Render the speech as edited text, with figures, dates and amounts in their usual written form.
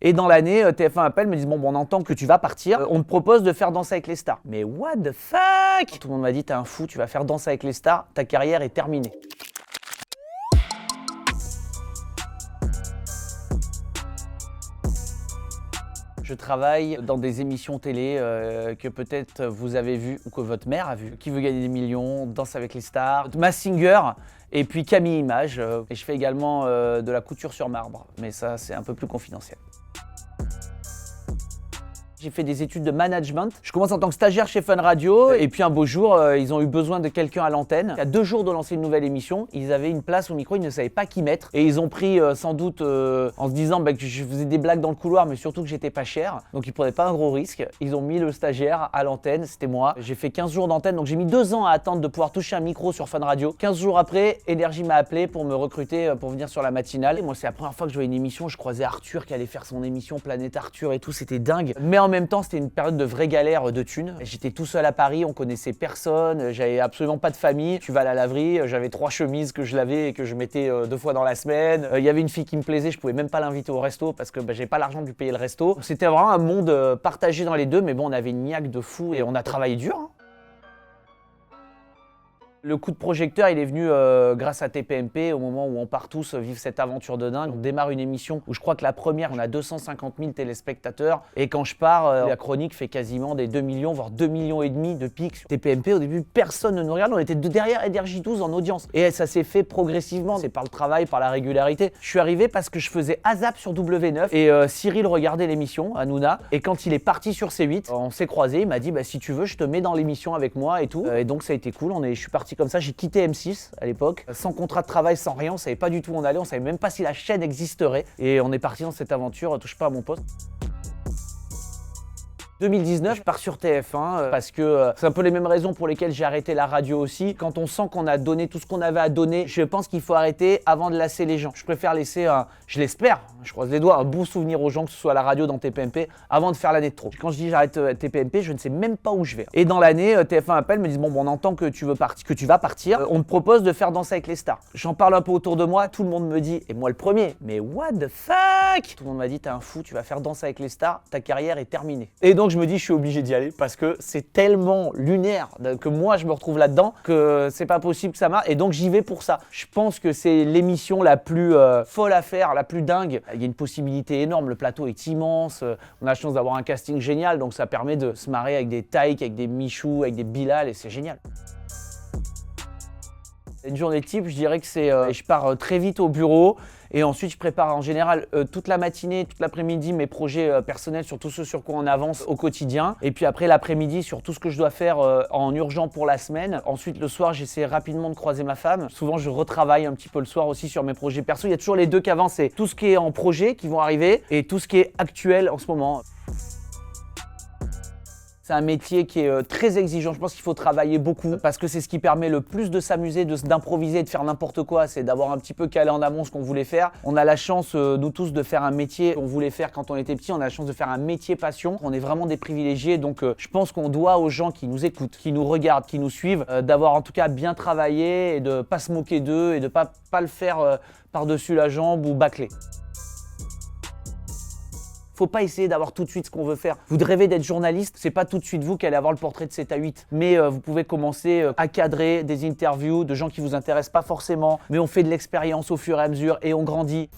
Et dans l'année, TF1 appelle, me disent bon, on entend que tu vas partir, on te propose de faire Danser avec les stars. Mais what the fuck? Tout le monde m'a dit t'es un fou, tu vas faire Danser avec les stars, ta carrière est terminée. Je travaille dans des émissions télé que peut-être vous avez vues ou que votre mère a vues. Qui veut gagner des millions, Danse avec les stars, Masked Singer et puis Camille Images. Et je fais également de la couture sur marbre, mais ça c'est un peu plus confidentiel. J'ai fait des études de management. Je commence en tant que stagiaire chez Fun Radio et puis un beau jour, ils ont eu besoin de quelqu'un à l'antenne. À 2 jours de lancer une nouvelle émission, ils avaient une place au micro, ils ne savaient pas qui mettre. Et ils ont pris sans doute en se disant que je faisais des blagues dans le couloir, mais surtout que j'étais pas cher. Donc ils prenaient pas un gros risque. Ils ont mis le stagiaire à l'antenne, c'était moi. J'ai fait 15 jours d'antenne, donc j'ai mis 2 ans à attendre de pouvoir toucher un micro sur Fun Radio. 15 jours après, Énergie m'a appelé pour me recruter pour venir sur la matinale. Et moi, c'est la première fois que je voyais une émission. Je croisais Arthur qui allait faire son émission Planète Arthur et tout, c'était dingue. Mais en même temps, c'était une période de vraie galère de thunes. J'étais tout seul à Paris, on connaissait personne, j'avais absolument pas de famille. Tu vas à la laverie, j'avais 3 chemises que je lavais et que je mettais 2 fois dans la semaine. Il y avait une fille qui me plaisait, je pouvais même pas l'inviter au resto parce que j'avais pas l'argent de lui payer le resto. C'était vraiment un monde partagé dans les deux, mais bon, on avait une niaque de fou et on a travaillé dur. Hein. Le coup de projecteur, il est venu grâce à TPMP, au moment où on part tous vivre cette aventure de dingue. On démarre une émission où je crois que la première, on a 250 000 téléspectateurs. Et quand je pars, la chronique fait quasiment des 2 millions, voire 2,5 millions de pics. TPMP, au début, personne ne nous regarde. On était derrière NRJ12 en audience. Et ça s'est fait progressivement. C'est par le travail, par la régularité. Je suis arrivé parce que je faisais ASAP sur W9. Et Cyril regardait l'émission, Hanouna. Et quand il est parti sur C8, on s'est croisés. Il m'a dit, si tu veux, je te mets dans l'émission avec moi et tout. Et donc ça a été cool. Je suis parti comme ça, j'ai quitté M6 à l'époque, sans contrat de travail, sans rien, on savait pas du tout où on allait, on savait même pas si la chaîne existerait. Et on est parti dans cette aventure, touche pas à mon poste. 2019, je pars sur TF1 parce que c'est un peu les mêmes raisons pour lesquelles j'ai arrêté la radio aussi. Quand on sent qu'on a donné tout ce qu'on avait à donner, je pense qu'il faut arrêter avant de lasser les gens. Je préfère laisser, je l'espère, je croise les doigts, un bon souvenir aux gens, que ce soit à la radio, dans TPMP, avant de faire l'année de trop. Quand je dis j'arrête TPMP, je ne sais même pas où je vais. Et dans l'année, TF1 appelle, me disent bon, on entend que tu vas partir, on te propose de faire Danser avec les stars. J'en parle un peu autour de moi, tout le monde me dit, et moi le premier, mais what the fuck? Tout le monde m'a dit t'es un fou, tu vas faire Danser avec les stars, ta carrière est terminée. Et donc je me dis je suis obligé d'y aller parce que c'est tellement lunaire que moi je me retrouve là-dedans que c'est pas possible que ça marche et donc j'y vais pour ça. Je pense que c'est l'émission la plus folle à faire, la plus dingue. Il y a une possibilité énorme, le plateau est immense, on a la chance d'avoir un casting génial donc ça permet de se marrer avec des Taïk, avec des Michou, avec des Bilal et c'est génial. Une journée type, je dirais que c'est je pars très vite au bureau et ensuite je prépare en général toute la matinée, toute l'après-midi mes projets personnels sur tout ce sur quoi on avance au quotidien et puis après l'après-midi sur tout ce que je dois faire en urgent pour la semaine. Ensuite le soir j'essaie rapidement de croiser ma femme. Souvent je retravaille un petit peu le soir aussi sur mes projets perso. Il y a toujours les deux qui avancent, c'est tout ce qui est en projet qui vont arriver et tout ce qui est actuel en ce moment. C'est un métier qui est très exigeant, je pense qu'il faut travailler beaucoup parce que c'est ce qui permet le plus de s'amuser, d'improviser, de faire n'importe quoi, c'est d'avoir un petit peu calé en amont ce qu'on voulait faire. On a la chance, nous tous, de faire un métier qu'on voulait faire quand on était petit, on a la chance de faire un métier passion. On est vraiment des privilégiés, donc je pense qu'on doit aux gens qui nous écoutent, qui nous regardent, qui nous suivent, d'avoir en tout cas bien travaillé et de ne pas se moquer d'eux et de pas le faire par-dessus la jambe ou bâcler. Faut pas essayer d'avoir tout de suite ce qu'on veut faire. Vous rêvez d'être journaliste, c'est pas tout de suite vous qui allez avoir le portrait de 7 à 8. Mais vous pouvez commencer à cadrer des interviews de gens qui vous intéressent pas forcément, mais on fait de l'expérience au fur et à mesure et on grandit.